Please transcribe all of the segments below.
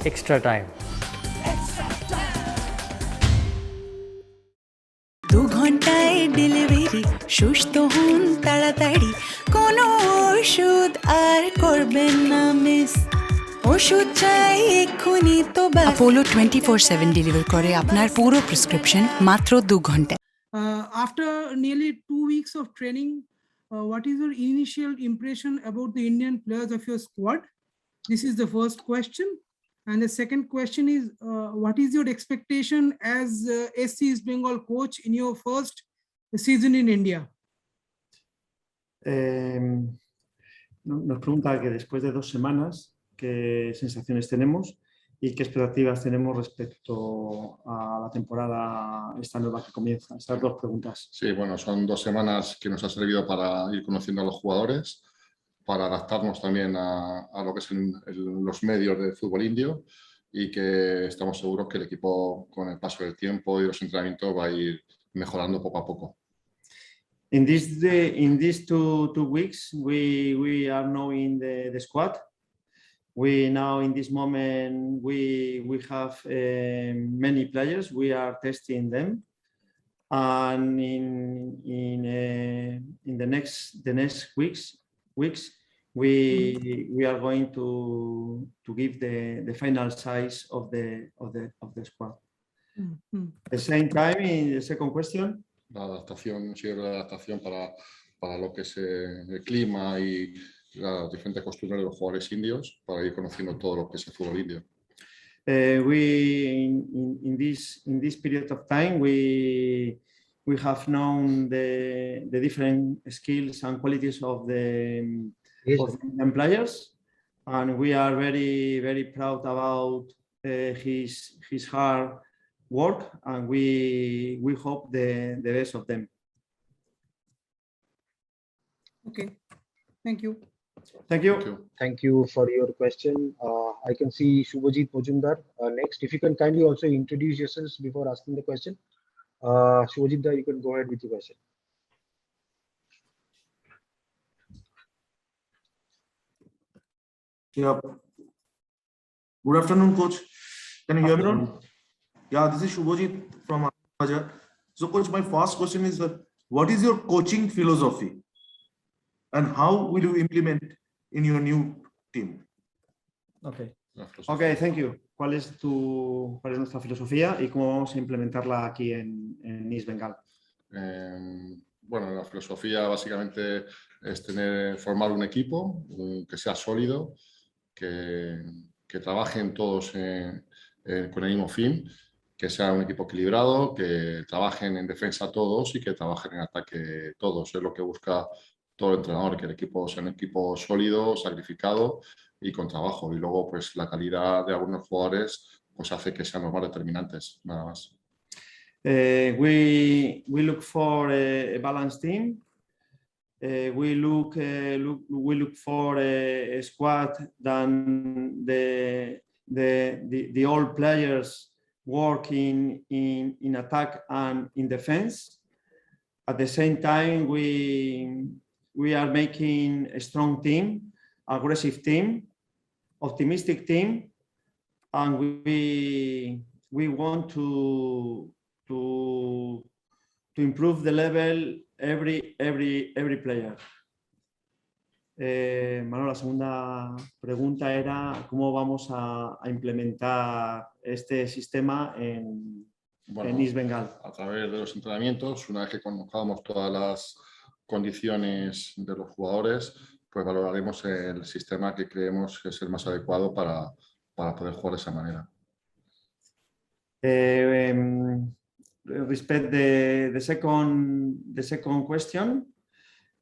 extra time. 2 ঘন্টায় delivery সুস্থ হন তাড়াতাড়ি কোনো ওষুধ আর করবেন না মিস ওষুধ চাই এক্ষুনি তো বাস Apollo 24/7 ডেলিভার করে আপনার পুরো প্রেসক্রিপশন মাত্র 2 ঘন্টায় After nearly 2 weeks of training, what is your initial impression about the Indian players of your squad? This is the first question. And the second question is, what is your expectation as SC Eastbengal coach in your first season in India? Nos pregunta que después de 2 semanas, qué sensaciones tenemos y qué expectativas tenemos respecto a la temporada esta nueva que comienza. Estas 2 preguntas. Sí, bueno, son 2 semanas que nos ha servido para ir conociendo a los jugadores, para adaptarnos también a lo que son los medios del fútbol indio y que estamos seguros que el equipo con el paso del tiempo y los entrenamientos va a ir mejorando poco a poco. In these two weeks, we are knowing the squad. We now in this moment we have many players. We are testing them, and in the next weeks we are going to give the final size of the squad. At the same time, in the second question, La adaptación, sí, la adaptación para lo que es el clima y las diferentes costumbres de los jugadores indios, para ir conociendo todo lo que es el fútbol indio. We in this period of time we have known the different skills and qualities of the Indian players, and we are very proud about his hard work, and we hope the best of them. Okay, thank you. Thank you. Thank you for your question. I can see Shubhajit Mojumdar next. If you can kindly also introduce yourselves before asking the question. Shubhajit, you can go ahead with your question. Yeah. Good afternoon, coach. Can you hear me? Yeah, this is Shubhajit from Bajar. So, coach, my first question is, what is your coaching philosophy, and how will you implement in your new team? Okay, thank you. ¿Cuál es nuestra filosofía y cómo vamos a implementarla aquí en Eastbengal? Bueno, la filosofía básicamente es formar un equipo que sea sólido, que trabajen todos con el mismo fin, que sea un equipo equilibrado, que trabajen en defensa todos y que trabajen en ataque todos. Es lo que busca todo el entrenador, que el equipo sea un equipo sólido, sacrificado y con trabajo. Y luego, pues, la calidad de algunos jugadores pues hace que sean los más determinantes, nada más. We look for a balanced team. We look for a squad that the all players work in attack and in defense. At the same time, we are making a strong team, aggressive team, optimistic team, and we want to improve the level every player. Manuel, la segunda pregunta era cómo vamos a implementar este sistema en Eastbengal. A través de los entrenamientos, una vez que conozcamos todas las condiciones de los jugadores, pues valoraremos el sistema que creemos que es el más adecuado para poder jugar de esa manera. Respect the second question.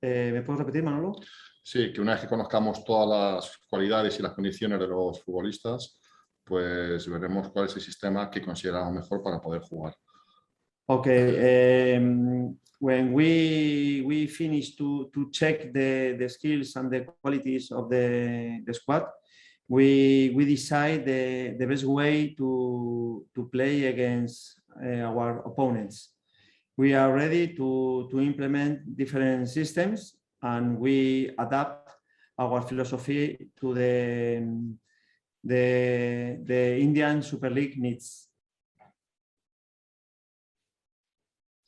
¿Me puedes repetir, Manolo? Sí, que una vez que conozcamos todas las cualidades y las condiciones de los futbolistas, pues veremos cuál es el sistema que consideramos mejor para poder jugar. Okay. When we finish to check the skills and the qualities of the squad, we decide the best way to play against our opponents. We are ready to implement different systems, and we adapt our philosophy to the Indian Super League needs.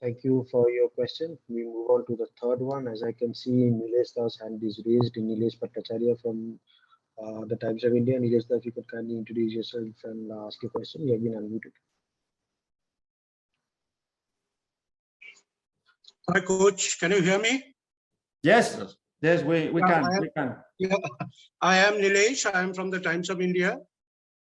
Thank you for your question. We move on to the third one. As I can see, Nilesh Da's hand is raised. Nilesh Bhattacharya from the Times of India. Nilesh Das, if you could kindly introduce yourself and ask your question. You have been unmuted. Hi, coach. Can you hear me? Yes, yes, we Yeah, can. Yeah, I am Nilesh. I am from the Times of India.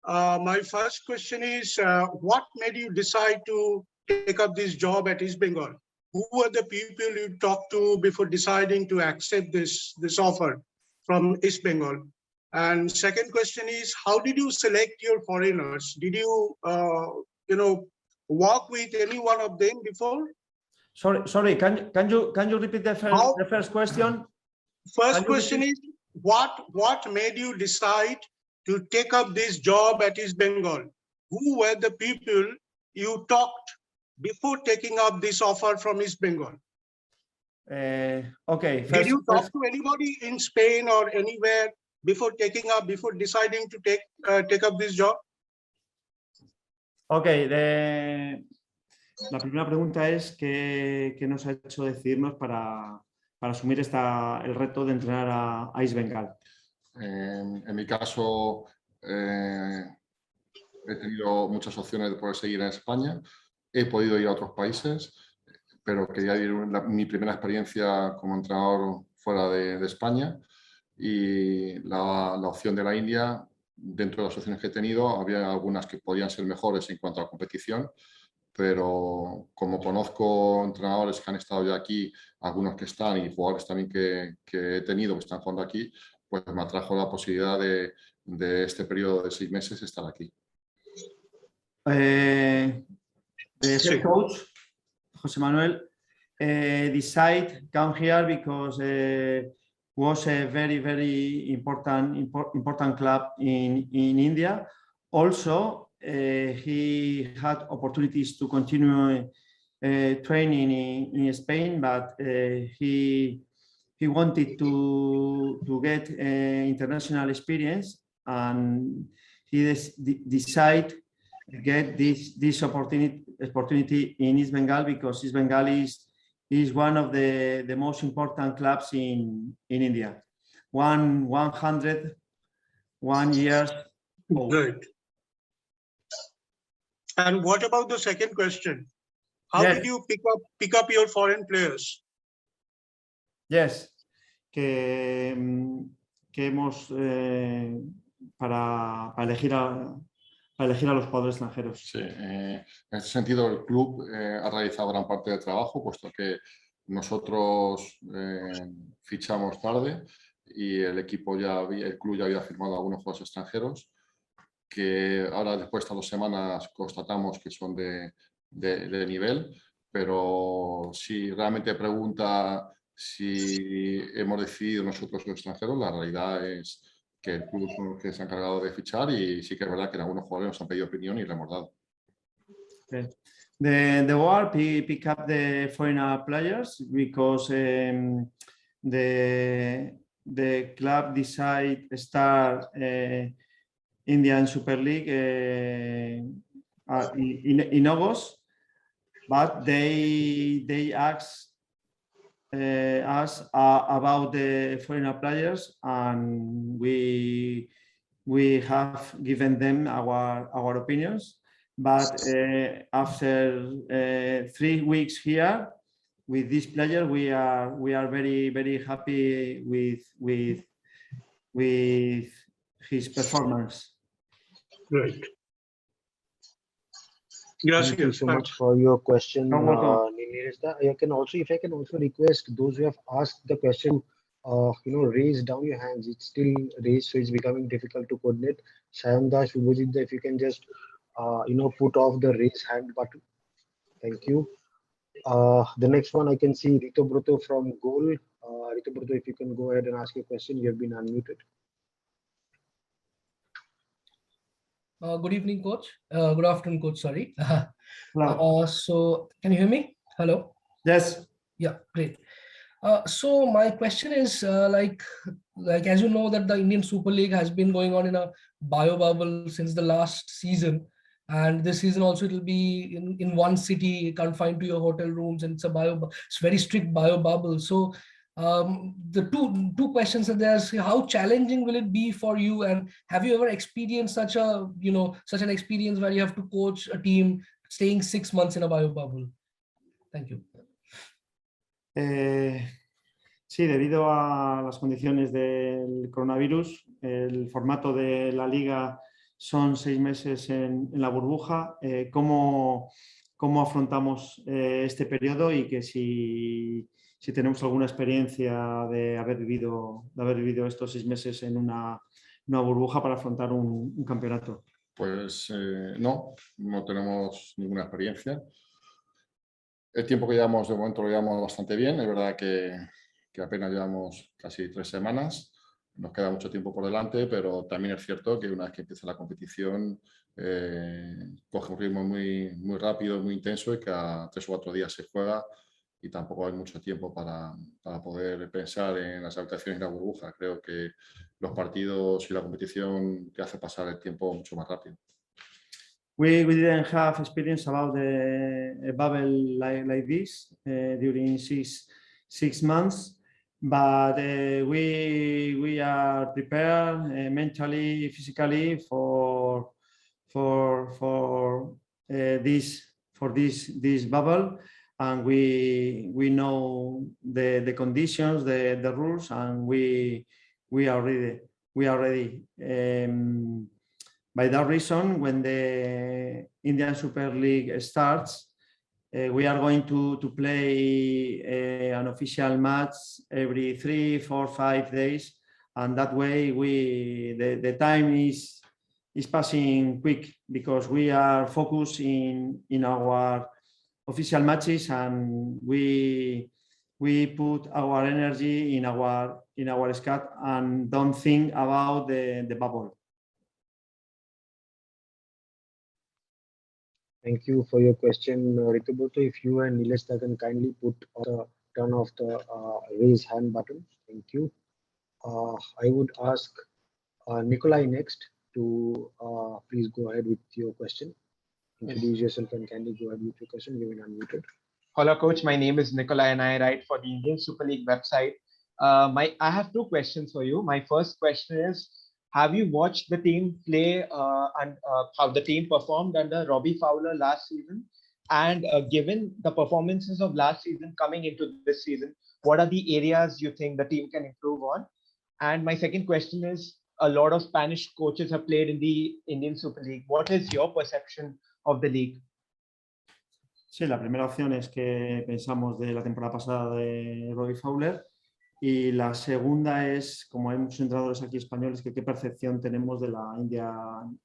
My first question is, what made you decide to take up this job at Eastbengal? Who were the people you talked to before deciding to accept this offer from Eastbengal? And second question is, how did you select your foreigners? Did you, work with any one of them before? Sorry. Can you repeat the first question? First question is, what made you decide to take up this job at Eastbengal? Who were the people you talked before taking up this offer from Eastbengal? Okay. Did you talk to anybody in Spain or anywhere before deciding to take up this job? Okay. La primera pregunta es ¿qué nos ha hecho decidirnos para asumir el reto de entrenar a Eastbengal? En mi caso, he tenido muchas opciones de poder seguir en España. He podido ir a otros países, pero quería ir mi primera experiencia como entrenador fuera de España, y la opción de la India, dentro de las opciones que he tenido, había algunas que podían ser mejores en cuanto a competición, pero como conozco entrenadores que han estado ya aquí, algunos que están y jugadores también que he tenido que están jugando aquí, pues me atrajo la posibilidad de este periodo de 6 meses estar aquí. The head coach, José Manuel, decided come here because was a very, very important club in India. Also, he had opportunities to continue training in Spain, but he wanted to get international experience, and he decided to get this opportunity in Eastbengal, because Eastbengal is one of the most important clubs in India. 101 years old. Good. And what about the second question? How Yes. did you pick up your foreign players? Yes, que hemos para elegir a los jugadores extranjeros. Sí, en ese sentido el club ha realizado gran parte del trabajo, puesto que nosotros fichamos tarde y el club ya había firmado algunos jugadores extranjeros, que ahora después de estas 2 semanas constatamos que son de nivel, pero si realmente pregunta si hemos decidido nosotros los extranjeros, la realidad es que el club son los que se ha encargado de fichar, y sí que es verdad que en algunos jugadores nos han pedido opinión y le hemos dado. Okay. The board pick up the foreign players because the club decide start Indian Super League in August, but they asked us about the foreign players, and we have given them our opinions. But after 3 weeks here with this player, we are very, very happy with his performance. Great. Thank you so much for your question, Nilesh. If I can also request those who have asked the question, raise down your hands. It's still raised, so it's becoming difficult to coordinate. Sayanda, Shubhajit, if you can just, put off the raise hand button. Thank you. The next one I can see Rito Broto from Goal. Rito Broto, if you can go ahead and ask your question, you have been unmuted. Good evening, coach. Good afternoon, coach. Sorry. Hello. So can you hear me? Hello. Yes. Yeah, great. So my question is, like as you know, that the Indian Super League has been going on in a bio bubble since the last season. And this season also it will be in one city, confined to your hotel rooms, and it's very strict bio bubble. So the two questions are there: how challenging will it be for you, and have you ever experienced such an experience where you have to coach a team staying 6 months in a bio bubble? Thank you. Sí, debido a las condiciones del coronavirus, el formato de la liga son 6 meses en la burbuja. ¿Cómo afrontamos este periodo y que si tenemos alguna experiencia de haber vivido estos 6 meses en una burbuja para afrontar un campeonato? Pues no tenemos ninguna experiencia. El tiempo que llevamos de momento lo llevamos bastante bien. Es verdad que apenas llevamos casi 3 semanas. Nos queda mucho tiempo por delante, pero también es cierto que una vez que empieza la competición coge un ritmo muy, muy rápido, muy intenso, y cada 3 o 4 días se juega y tampoco hay mucho tiempo para poder pensar en las habitaciones y la burbuja. Creo que los partidos y la competición te hace pasar el tiempo mucho más rápido. We didn't have experience about a bubble like this during six months, but we are prepared mentally, physically for this bubble, and we know the conditions, the rules, and we are ready. By that reason, when the Indian Super League starts, we are going to play an official match every 3, 4, 5 days, and that way the time is passing quick because we are focused in our official matches, and we put our energy in our squad and don't think about the bubble. Thank you for your question, Rituboto. If you and Nilesh can kindly turn off the raise hand button. Thank you. I would ask Nikolai next to please go ahead with your question. Introduce yourself and kindly go ahead with your question. You are unmuted. Hello, coach. My name is Nikolai and I write for the Indian Super League website. I have 2 questions for you. My first question is, have you watched the team play and how the team performed under Robbie Fowler last season? And given the performances of last season coming into this season, what are the areas you think the team can improve on? And my second question is, a lot of Spanish coaches have played in the Indian Super League. What is your perception of the league? Sí, la primera opción es que pensamos de la temporada pasada de Robbie Fowler. Y la segunda es, como hay muchos entrenadores aquí españoles, que qué percepción tenemos de la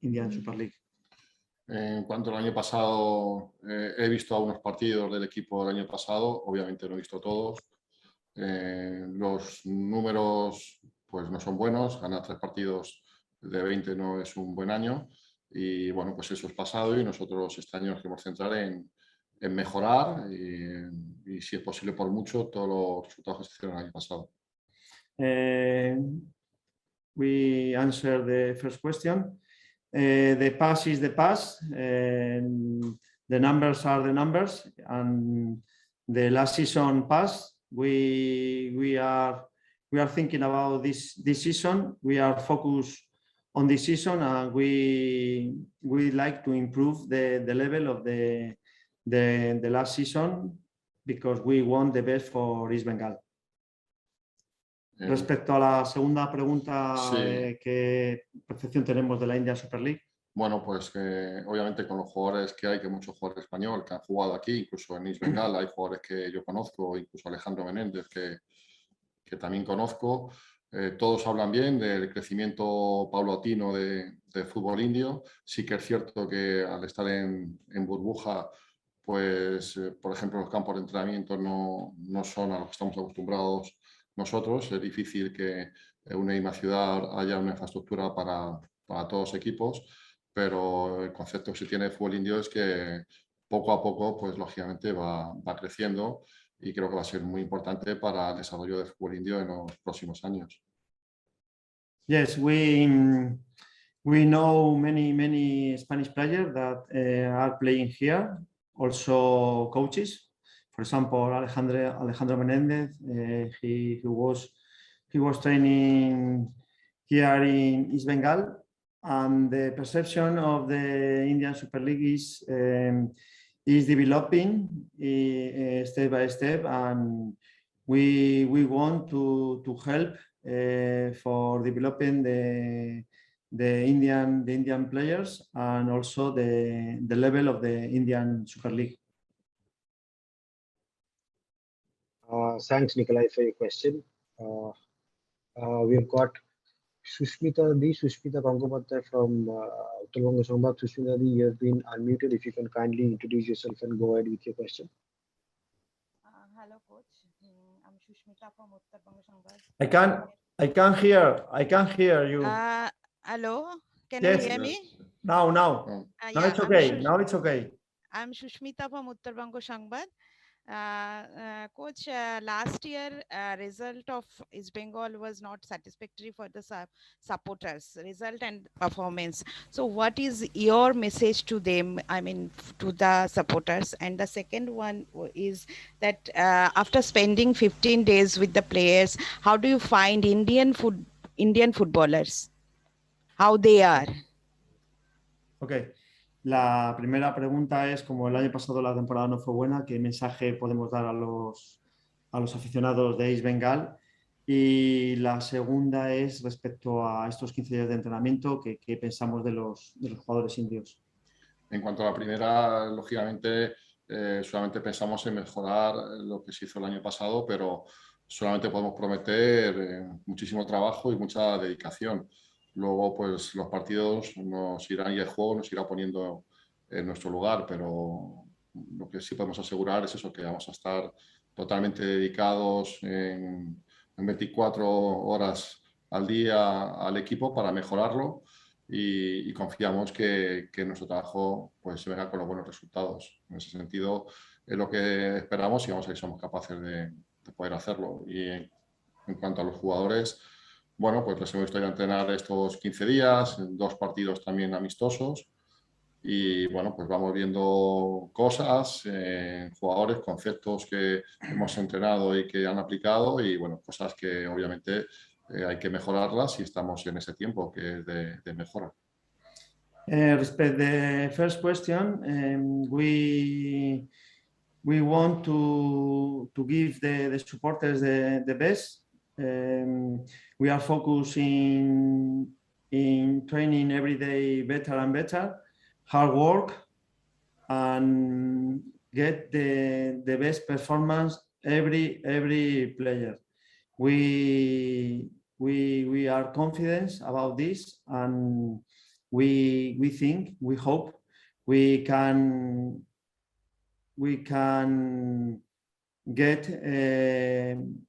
Indian Super League. En cuanto al año pasado, he visto algunos partidos del equipo del año pasado, obviamente no he visto todos. Los números pues no son buenos, ganar 3 partidos de 20 no es un buen año, y bueno, pues eso es pasado, y nosotros este año nos queremos centrar en mejorar y si es posible por mucho todos los resultados que se hicieron el año pasado. We answer the first question. The past is the past. The numbers are the numbers, and the last season passed. We are thinking about this season. We are focused on this season, and we like to improve the level of the last season because we want the best for Eastbengal. Respecto a la segunda pregunta, sí. ¿Qué percepción tenemos de la Indian Super League? Bueno, pues obviamente con los jugadores que hay muchos jugadores españoles que han jugado aquí, incluso en Eastbengal hay jugadores que yo conozco, incluso Alejandro Menéndez que también conozco. Todos hablan bien del crecimiento paulatino de fútbol indio. Sí que es cierto que al estar en burbuja, pues por ejemplo los campos de entrenamiento no son a los que estamos acostumbrados nosotros. Es difícil que en una misma ciudad haya una infraestructura para todos los equipos, pero el concepto que se tiene de fútbol indio es que poco a poco, pues lógicamente va creciendo, y creo que va a ser muy importante para el desarrollo del fútbol indio en los próximos años. Yes, we We know many Spanish players that are playing here, also coaches. For example, Alejandro Menendez, he was training here in Eastbengal, and the perception of the Indian Super League is developing step by step, and we want to help for developing the Indian players and also the level of the Indian Super League. Thanks, Nikolai, for your question. We've got Sushmita Gangopatra from Uttar Sambad. Sushmita, you have been unmuted. If you can kindly introduce yourself and go ahead with your question. Hello, coach. I'm Sushmita from Uttar Sambad. I can't hear you. Hello, can Yes. you hear me? Now Yeah, it's okay. Now it's okay. I'm Sushmita from Uttar Sambad. Coach, last year result of Eastbengal was not satisfactory for the supporters, result and performance. So what is your message to them, I mean to the supporters? And the second one is that after spending 15 days with the players, how do you find Indian footballers, how they are? Okay. La primera pregunta es, como el año pasado la temporada no fue buena, ¿qué mensaje podemos dar a los aficionados de Eastbengal? Y la segunda es respecto a estos 15 días de entrenamiento, ¿qué pensamos de los jugadores indios? En cuanto a la primera, lógicamente, solamente pensamos en mejorar lo que se hizo el año pasado, pero solamente podemos prometer muchísimo trabajo y mucha dedicación. Luego, pues los partidos nos irán y el juego nos irá poniendo en nuestro lugar, pero lo que sí podemos asegurar es eso, que vamos a estar totalmente dedicados en 24 horas al día al equipo para mejorarlo y confiamos que nuestro trabajo pues se venga con los buenos resultados. En ese sentido es lo que esperamos y vamos a ver si somos capaces de poder hacerlo. Y en cuanto a los jugadores, bueno, pues les hemos visto ir a entrenar estos 15 días, 2 partidos también amistosos y bueno, pues vamos viendo cosas, jugadores, conceptos que hemos entrenado y que han aplicado y bueno, cosas que obviamente hay que mejorarlas y estamos en ese tiempo que es de mejora. Respect the first question, we want to give the supporters the best. We are focusing in training every day better and better, hard work, and get the best performance every player. We are confident about this, and we think, we hope we can get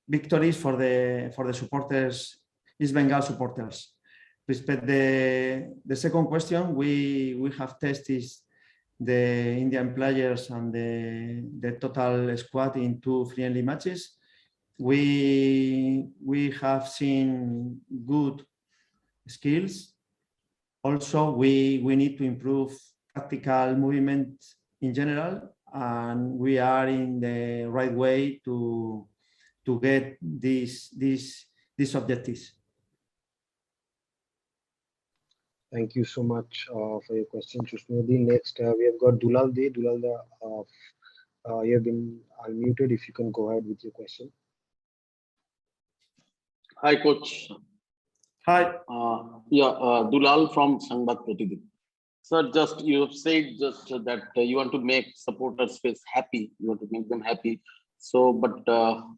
victories for the supporters, Eastbengal supporters. Respect the second question, we have tested the Indian players and the total squad in 2 friendly matches. We have seen good skills. Also, we need to improve tactical movement in general, and we are in the right way to get these objectives. Thank you so much for your question, Sushnodi. Next, we have got Dulal De. Dulal, you have been unmuted. If you can go ahead with your question. Hi, coach. Hi. Dulal from Sangbad Pratidip. Sir, just you have said just that you want to make supporters face happy. You want to make them happy. So, but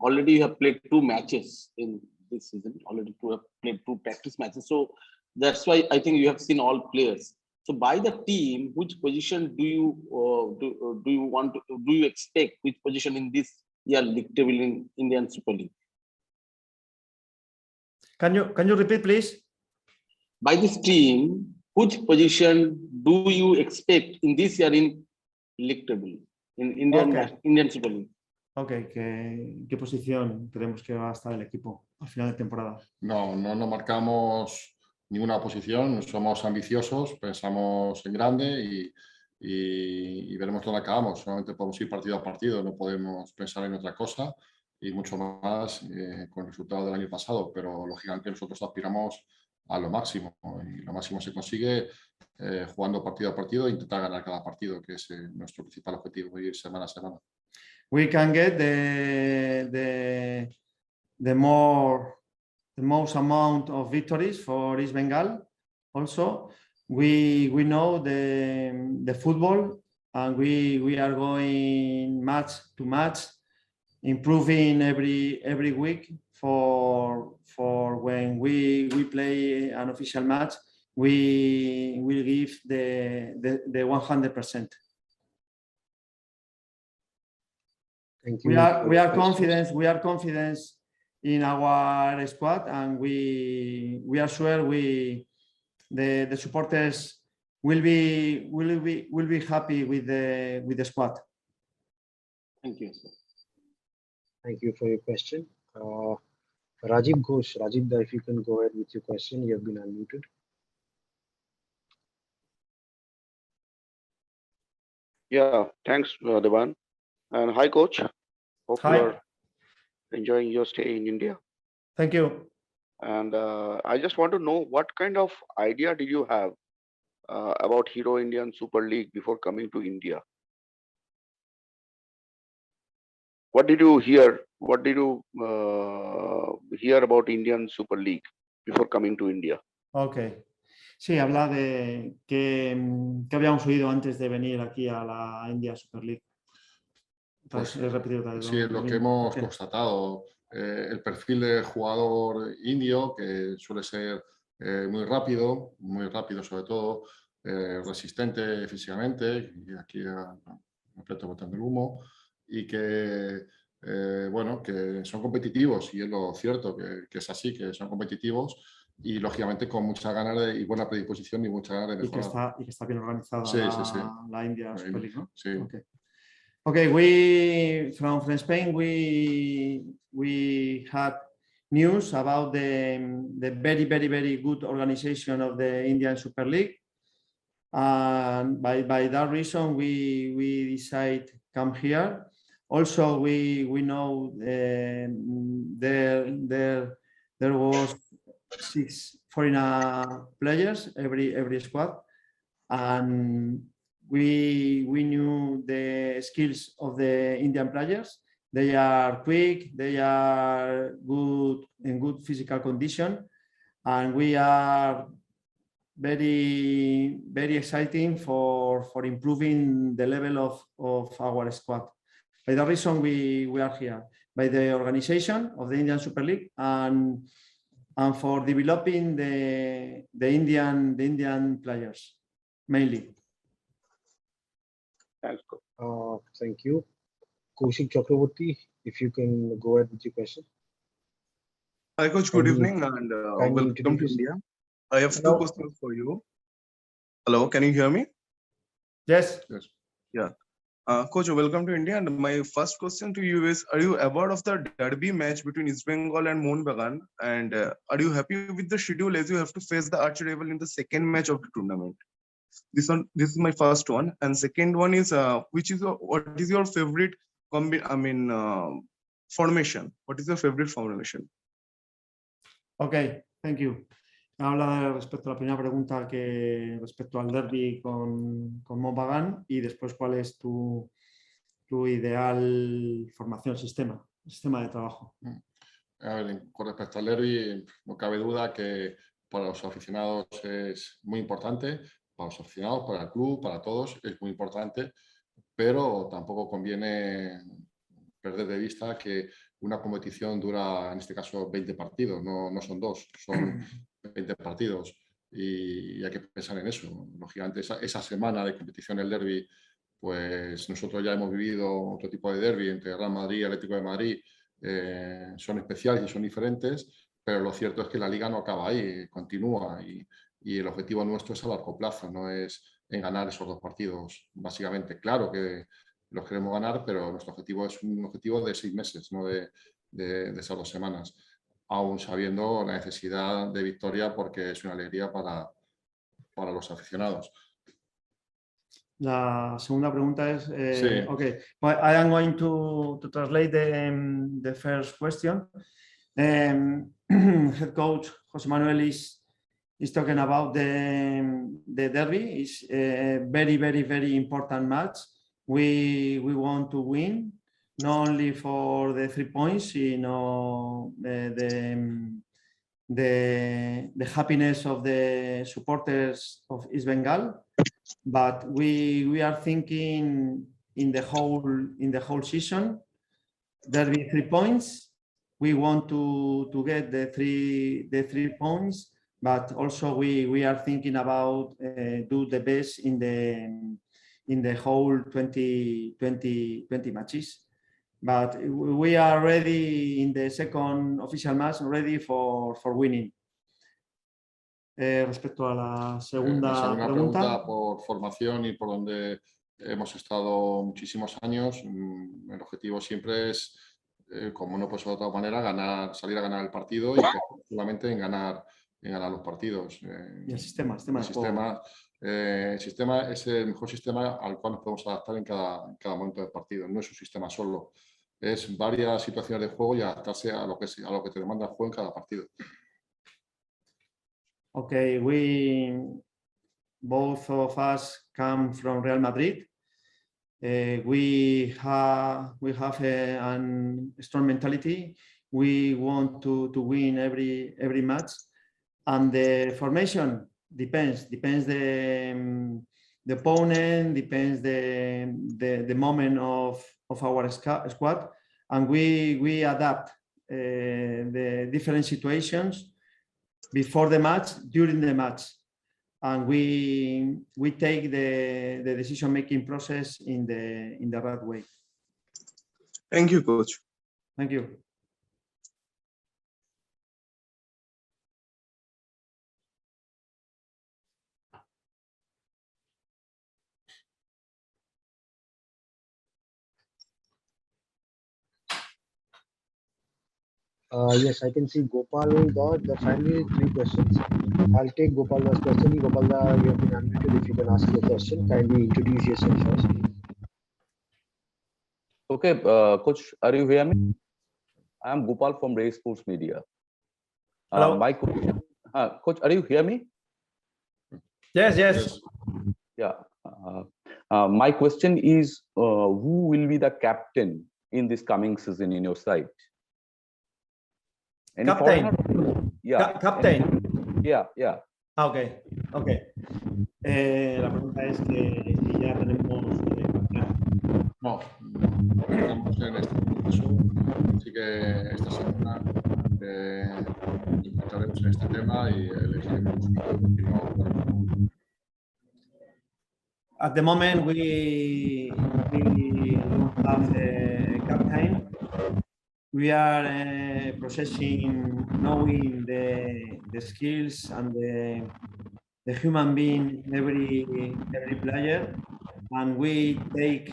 already you have played 2 matches in this season. Already you have played 2 practice matches. So that's why I think you have seen all players. So by the team, which position do you expect? Which position in this year league table in Indian Super League? Can you repeat, please? By this team, which position do you expect in this year in league table in Indian Super League? Okay, ¿qué posición creemos que va a estar el equipo al final de temporada? No marcamos ninguna oposición, somos ambiciosos, pensamos en grande y veremos dónde acabamos. Solamente podemos ir partido a partido, no podemos pensar en otra cosa y mucho más con el resultado del año pasado, pero lógicamente nosotros aspiramos a lo máximo y lo máximo se consigue jugando partido a partido e intentar ganar cada partido, que es nuestro principal objetivo, ir semana a semana. We can get the most amount of victories for Eastbengal. Also, we know the football, and we are going match to match, improving every week for when we play an official match. We will give the 100%. Thank you. We are confident. We are confident in our squad, and we are sure the supporters will be happy with the squad. Thank you. Thank you for your question. Rajiv Ghosh, Rajiv, if you can go ahead with your question, you have been unmuted. Yeah, thanks, Devan. And hi, coach. Hope Hi. you are enjoying your stay in India. Thank you. And I just want to know what kind of idea did you have about Hero Indian Super League before coming to India? What did you hear? What did you hear about Indian Super League before coming to India? Okay. Sí, habla de que habíamos oído antes de venir aquí a la India Super League. Pues, sí, lo que hemos constatado, el perfil de jugador indio, que suele ser muy rápido sobre todo, resistente físicamente, y aquí completo botando el humo, y que, bueno, que son competitivos, y es lo cierto, que es así, que son competitivos, y lógicamente con muchas ganas y buena predisposición y muchas ganas de mejorar. Y que está bien organizada la India Super League, ¿no? Sí. Okay, we from Spain we had news about the very good organization of the Indian Super League, and by that reason we decide come here. Also, we know there was 6 foreign players every squad, and we knew the skills of the Indian players. They are quick, they are good in good physical condition, and we are very exciting for improving the level of our squad. By the reason we are here, by the organization of the Indian Super League, and for developing the Indian players mainly. Thanks. Thank you. Kaushik Chakraborty, if you can go ahead with your question. Hi, Coach. Good evening and welcome to India. I have 2 questions for you. Hello, can you hear me? Yes. Yeah. Coach, welcome to India. And my first question to you is, are you aware of the derby match between Eastbengal and Mohunbagan? And are you happy with the schedule as you have to face the arch rival in the second match of the tournament? This is my first one. And second one is, what is your favorite formation? What is your favorite formation? Okay, thank you. Habla respecto a la primera pregunta, que respecto al derby con Mohunbagan, y después cuál es tu ideal formación, sistema de trabajo. A ver, con respecto al derby, no cabe duda que para los aficionados es muy importante, para los aficionados, para el club, para todos es muy importante, pero tampoco conviene perder de vista que una competición dura, en este caso, 20 partidos, no son 2, son 20 partidos, y hay que pensar en eso. Lógicamente, esa semana de competición, el derbi, pues nosotros ya hemos vivido otro tipo de derbi entre Real Madrid y Atlético de Madrid, son especiales y son diferentes, pero lo cierto es que la liga no acaba ahí, continúa, y el objetivo nuestro es a largo plazo, no es en ganar esos 2 partidos, básicamente. Claro que los queremos ganar, pero nuestro objetivo es un objetivo de 6 meses, no de esas 2 semanas. aún sabiendo la necesidad de victoria porque es una alegría para los aficionados. La segunda pregunta es, Sí. okay, well, I am going to translate the first question. Head coach Jose Manuel is talking about the derby. It's a very, very, very important match. We want to win, not only for the 3 points, the happiness of the supporters of Eastbengal, but we are thinking in the whole season. Derby 3 points. We want to get the three points, but also we are thinking about do the best in the whole 20 matches. But we are ready in the second official match, ready for winning. Respecto a la segunda pregunta por formación y por donde hemos estado muchísimos años, el objetivo siempre es, como no puede ser de otra manera, salir a ganar el partido y solamente en ganar los partidos. Y el sistema es el mejor sistema al cual nos podemos adaptar en cada momento del partido. No es un sistema solo, es varias situaciones de juego y adaptarse a lo que te demanda el juego en cada partido. Okay, both of us come from Real Madrid. We have an strong mentality. We want to win every match, and the formation depends the opponent, depends the moment of our squad, and we adapt the different situations before the match, during the match, and we take the decision-making process in the right way. Thank you, coach. Thank you. Yes, I can see Gopal got the finally 3 questions. I'll take Gopal's question. Gopal, you have been unmuted. If you can ask your question, kindly introduce yourself first. Okay, coach, are you hearing me? I am Gopal from Ray Sports Media. Hello. My question, coach, are you hearing me? Yes. Yeah. My question is, who will be the captain in this coming season in your side? Any Captain. foreigner? Yeah. Captain. Yeah. Okay. La pregunta es que si ya tenemos No, estamos en este proceso, así que esta semana entraremos en este tema y elegiremos un equipo. At the moment, we have a captain. We are processing, knowing the skills and the human being, every player, and we'll take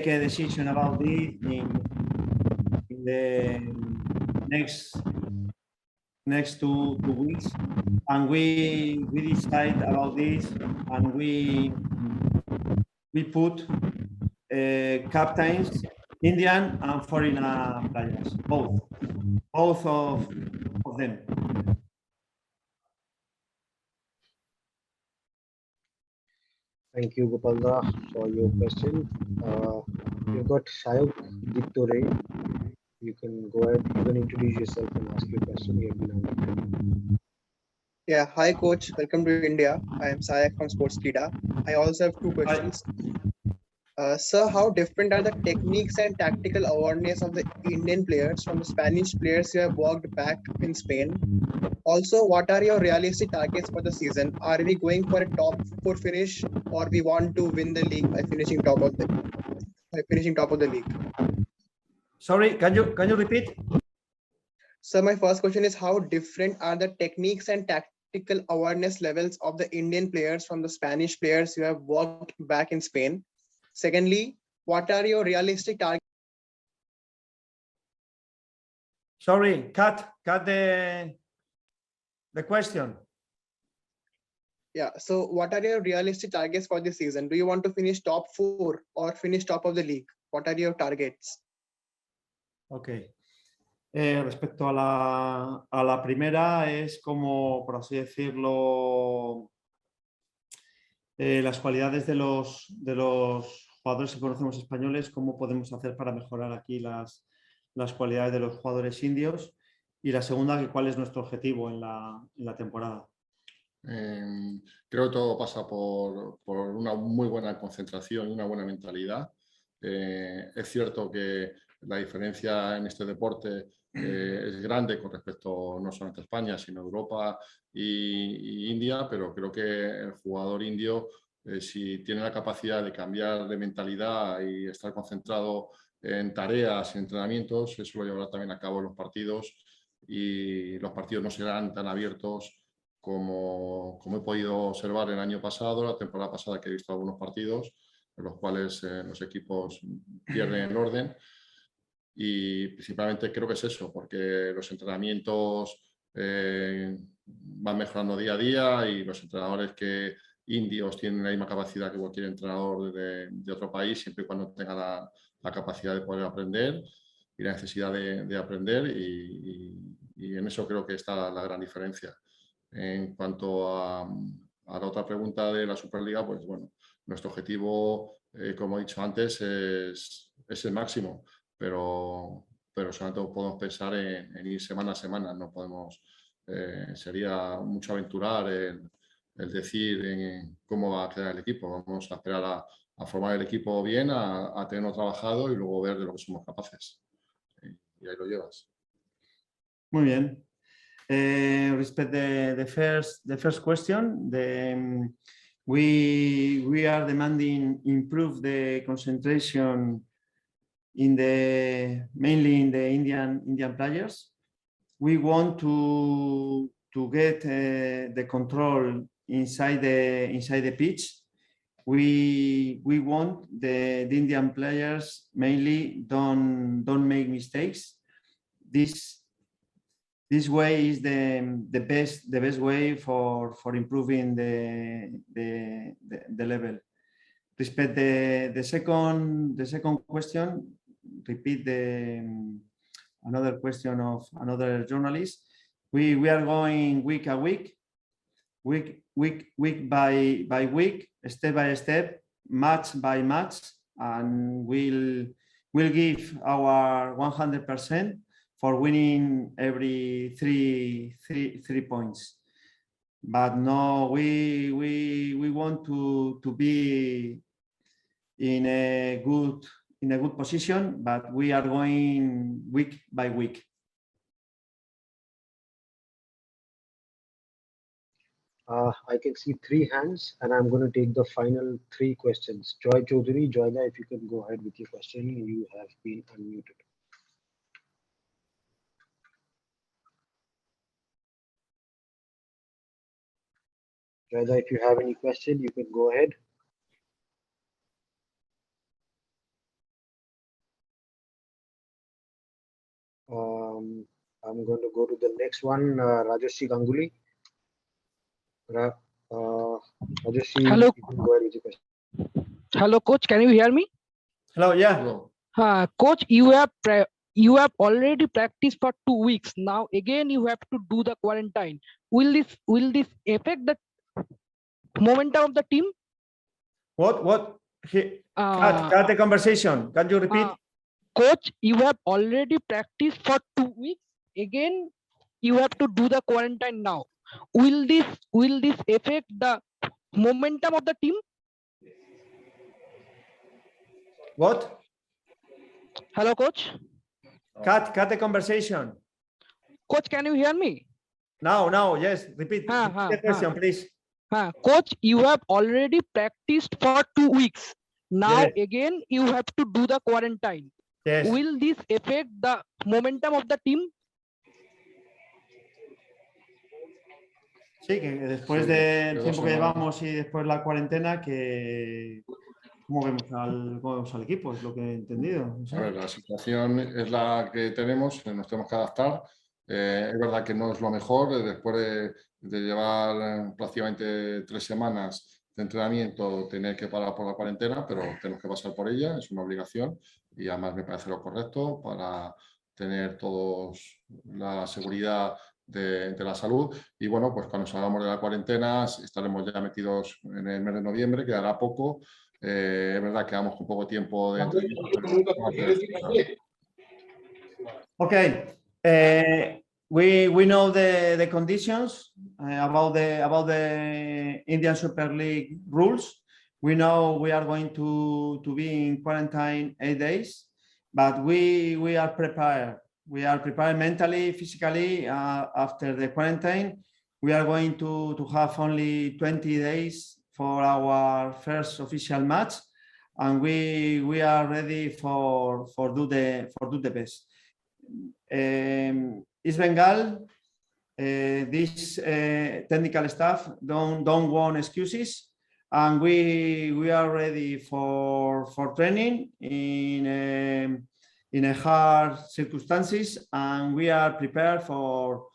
a decision about this in the next two weeks, and we decide about this, and we put captains, Indian and foreign players, both of them. Thank you, Gopalda, for your question. You've got Shayok Diktore. You can go ahead, you can introduce yourself and ask your question. You have been unmuted. Yeah, hi coach, welcome to India. I am Sayak from Sports Kida. I also have 2 questions. Sir, how different are the techniques and tactical awareness of the Indian players from the Spanish players who have worked back in Spain? Also, what are your realistic targets for the season? Are we going for a top 4 finish, or we want to win the league by finishing top of the league? Sorry, can you repeat? So my first question is, how different are the techniques and tactical awareness levels of the Indian players from the Spanish players who have worked back in Spain? Secondly, what are your realistic targets? Sorry, cut the question. Yeah. So what are your realistic targets for this season? Do you want to finish top 4 or finish top of the league? What are your targets? Ok. Respecto a la primera, es como, por así decirlo, las cualidades de los jugadores que conocemos españoles, cómo podemos hacer para mejorar aquí las cualidades de los jugadores indios. Y la segunda, cuál es nuestro objetivo en la temporada. Creo que todo pasa por una muy buena concentración y una buena mentalidad. Es cierto que la diferencia en este deporte es grande con respecto no solamente a España, sino a Europa y India, pero creo que el jugador indio, si tiene la capacidad de cambiar de mentalidad y estar concentrado en tareas y entrenamientos, eso lo llevará también a cabo en los partidos, y los partidos no serán tan abiertos como he podido observar el año pasado, la temporada pasada, que he visto algunos partidos en los cuales los equipos pierden el orden. Y principalmente creo que es eso, porque los entrenamientos van mejorando día a día, y los entrenadores indios tienen la misma capacidad que cualquier entrenador de otro país, siempre y cuando tenga la capacidad de poder aprender y la necesidad de aprender, y en eso creo que está la gran diferencia. En cuanto a la otra pregunta de la Superliga, pues bueno, nuestro objetivo, como he dicho antes, es el máximo, pero solamente podemos pensar en ir semana a semana. No podemos, sería mucho aventurar el decir en cómo va a quedar el equipo. Vamos a esperar a formar el equipo bien, a tenerlo trabajado y luego ver de lo que somos capaces. Y ahí lo llevas. Muy bien. Respect the first question, we are demanding improve the concentration mainly in the Indian players. We want to get the control inside the pitch. We want the Indian players mainly don't make mistakes. This way is the best way for improving the level. Respect the second question. Repeat another question of another journalist. We are going week by week, step by step, match by match, and we'll give our 100% for winning every three points. But no, we want to be in a good position, but we are going week by week. I can see 3 hands, and I'm going to take the final 3 questions. Joy Chaudhary, Joyda, if you can go ahead with your question, you have been unmuted. Joyda, if you have any question, you can go ahead. I'm going to go to the next one, Rajashri Ganguly. Rajashri, hello. You can go ahead with your question. Hello, coach. Can you hear me? Hello. Yeah. Coach, you have already practiced for 2 weeks. Now again you have to do the quarantine. Will this affect the momentum of the team? What? Cut the conversation. Can you repeat? Coach, you have already practiced for 2 weeks. Again, you have to do the quarantine now. Will this affect the momentum of the team? What? Hello, coach. Cut the conversation. Coach, can you hear me? Now, yes. Repeat the question, please. Coach, you have already practiced for 2 weeks. Now Yes. again, you have to do the quarantine. Yes. Will this affect the momentum of the team? Sí, que después del tiempo que llevamos y después la cuarentena, que cómo vemos al equipo, es lo que he entendido. No sé. A ver, la situación es la que tenemos, nos tenemos que adaptar. Es verdad que no es lo mejor, después de llevar prácticamente 3 semanas de entrenamiento, tener que parar por la cuarentena, pero tenemos que pasar por ella, es una obligación y además me parece lo correcto para tener todos la seguridad de la salud. Y bueno, pues cuando salgamos de la cuarentena estaremos ya metidos en el mes de noviembre, quedará poco. Es verdad que vamos con poco tiempo de entrenamiento, pero vamos a hacer esto. Okay. We know the conditions about the Indian Super League rules. We know we are going to be in quarantine 8 days, but we are prepared. We are prepared mentally, physically. After the quarantine, we are going to have only 20 days for our first official match, and we are ready for do the best. Eastbengal, this technical staff don't want excuses, and we are ready for training in a hard circumstances, and we are prepared for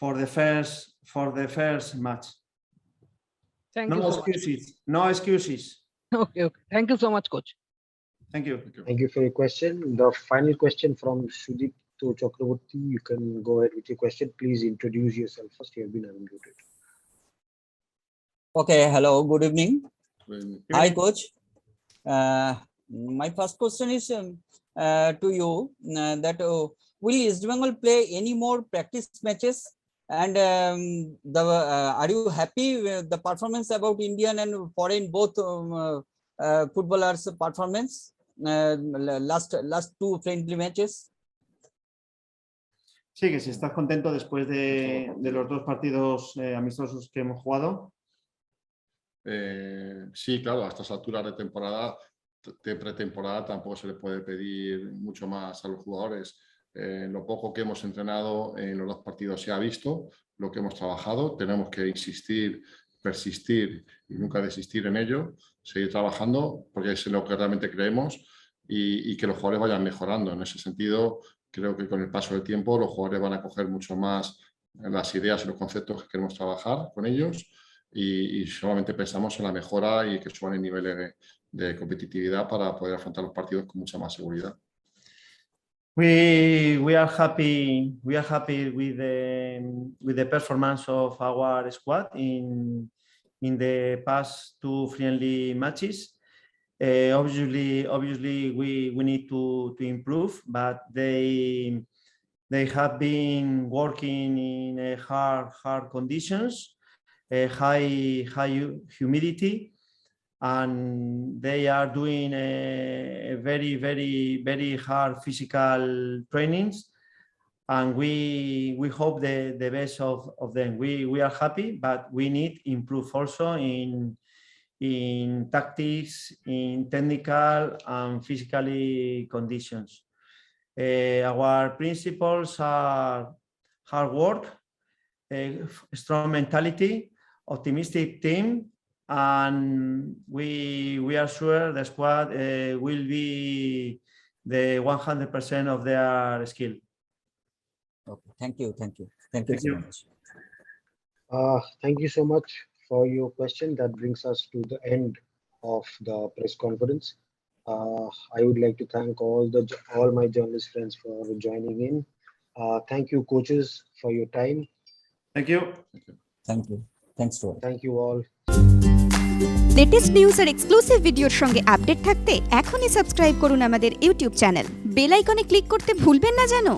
the first match. Thank No you so much. excuses. No excuses. Okay. Thank you so much, coach. Thank you. Thank you for your question. The final question from Sudipto Chakraborty. You can go ahead with your question. Please introduce yourself first. You have been unmuted. Okay, hello, good evening. Hi, coach. My first question is to you that will Eastbengal play any more practice matches? And are you happy with the performance about Indian and foreign both footballers' performance last 2 friendly matches? Sí, que si estás contento después de los 2 partidos amistosos que hemos jugado. Sí, claro, a estas alturas de temporada, de pretemporada, tampoco se le puede pedir mucho más a los jugadores. Lo poco que hemos entrenado en los 2 partidos se ha visto, lo que hemos trabajado. Tenemos que insistir, persistir y nunca desistir en ello, seguir trabajando, porque es en lo que realmente creemos y que los jugadores vayan mejorando. En ese sentido, creo que con el paso del tiempo los jugadores van a coger mucho más las ideas y los conceptos que queremos trabajar con ellos y solamente pensamos en la mejora y que suban el nivel de competitividad para poder afrontar los partidos con mucha más seguridad. We are happy with the performance of our squad in the past 2 friendly matches. Obviously we need to improve, but they have been working in hard conditions, high humidity, and they are doing a very hard physical trainings, and we hope the best of them. We are happy, but we need improve also in tactics, in technical and physically conditions. Our principles are hard work, strong mentality, optimistic team, and we are sure the squad will be the 100% of their skill. Okay, thank you so much. Thank you so much for your question. That brings us to the end of the press conference. I would like to thank all my journalist friends for joining in. Thank you, coaches, for your time. Thank you. Thanks to all. Thank you all. Latest news আর exclusive ভিডিওর সঙ্গে update থাকতে এখনই subscribe করুন আমাদের YouTube channel. Bell আইকনে click করতে ভুলবেন না যেন।